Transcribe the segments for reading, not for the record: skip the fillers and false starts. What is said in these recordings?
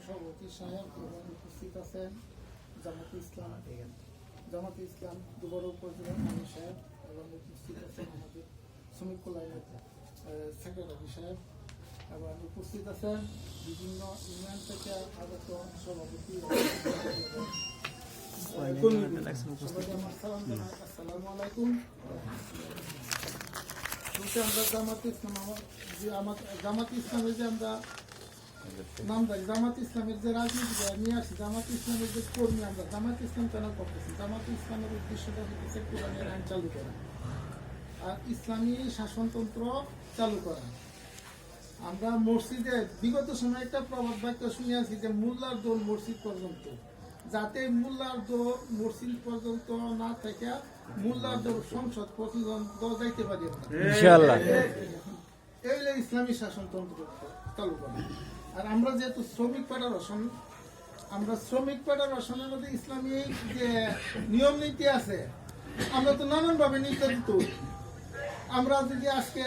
সভাপতি সাহেব এবং উপস্থিত আছেন জামাতে ইসলাম দুবড় উপজেলা আমির সাহেব এবং উপস্থিত আছেন আমাদের শ্রমিক কল্যাণের সেক্রেটারি সাহেব এবং উপস্থিত আছেন বিভিন্ন ইউনিয়ন থেকে আগত সভাপতি। আসসালামু আলাইকুম। আমরা জামাতে ইসলামের যে আমরা নামদারি জামাতে ইসলামের যে রাজনীতি নিয়ে আসি, জামাতে ইসলামের যে কর্মী, আমরা জামাতে ইসলাম কেন করতেছি? জামাতে ইসলামের উদ্দেশ্যটা হচ্ছে কোরআনের আইন চালু করা আর ইসলামী শাসনতন্ত্র চালু করা। আমরা মসজিদে বিগত সময় একটা প্রবাদ বাক্য শুনে আছি যে মোল্লার দৌড় মসজিদ পর্যন্ত, যাতে মোল্লার দৌড় মসজিদ পর্যন্ত না থেকে মোল্লার দৌড় সংসদ পর্যন্ত যাইতে পারি ইনশাআল্লাহ। এই ইসলামী শাসনতন্ত্র চালু করা। আর আমরা যেহেতু শ্রমিক ফেডারেশন, আমরা শ্রমিক ফেডারেশনের মধ্যে ইসলামী যে নিয়ম নীতি আছে, আমরা তো নানানভাবে নির্যাতিত। আমরা যদি আজকে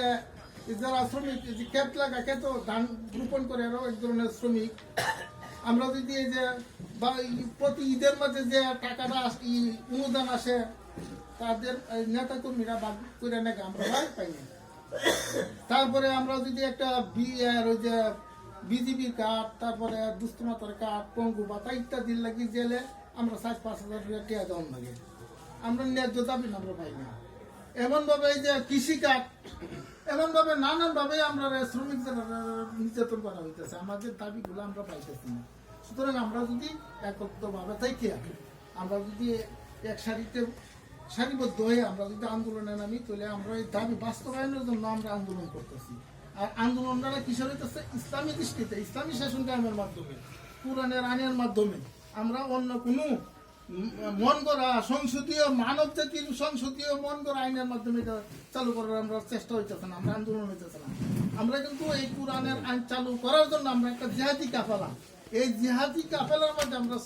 যারা শ্রমিক ক্ষেত লাগা ক্ষেত ধান রোপণ করে আরো এক ধরনের শ্রমিক, আমরা যদি এই যে প্রতি ঈদের মাঝে যে টাকাটা অনুদান আসে তাদের নেতা কর্মীরা বাদ করে নাকি আমরা পাই না। তারপরে আমরা যদি একটা ওই যে বিজিবির কার্ড, তারপরে দুস্থমাতার কার্ড, পঙ্গু ভাতা ইত্যাদি লাগি জেলে আমরা 4-5 হাজার টাকা দেওয়ার লাগে, আমরা ন্যায্য দাবি আমরা পাই না। এমন ভাবে এই যে কৃষি কার্ড, এমন ভাবে নানান ভাবে আমরা শ্রমিকদের নির্যাতন করা হইতেছে, আমাদের দাবিগুলো আমরা পাইতেছি না। সুতরাং আমরা যদি একত্রভাবে থাকি, আমরা যদি এক সারিবদ্ধ হয়ে আমরা যদি আন্দোলনে নামি, তাহলে আমরা এই দাবি বাস্তবায়নের জন্য আমরা আন্দোলন করতেছি। আর আন্দোলনটা কিসের হইতেছে? ইসলামী দৃষ্টিতে, ইসলামী শাসন কায়েমের মাধ্যমে, কোরআনের আইনের মাধ্যমে। আমরা অন্য কোনো মন করা সংসদীয় মানব জাতির সংসদীয় মন করা আইনের মাধ্যমে এটা চালু করার আমরা চেষ্টা হইতেছে না, আমরা আন্দোলন হইতেছে না। আমরা কিন্তু এই কোরআনের আইন চালু করার জন্য আমরা একটা জিহাদি কাফেলা, এই জিহাদি কাফেলার মধ্যে আমরা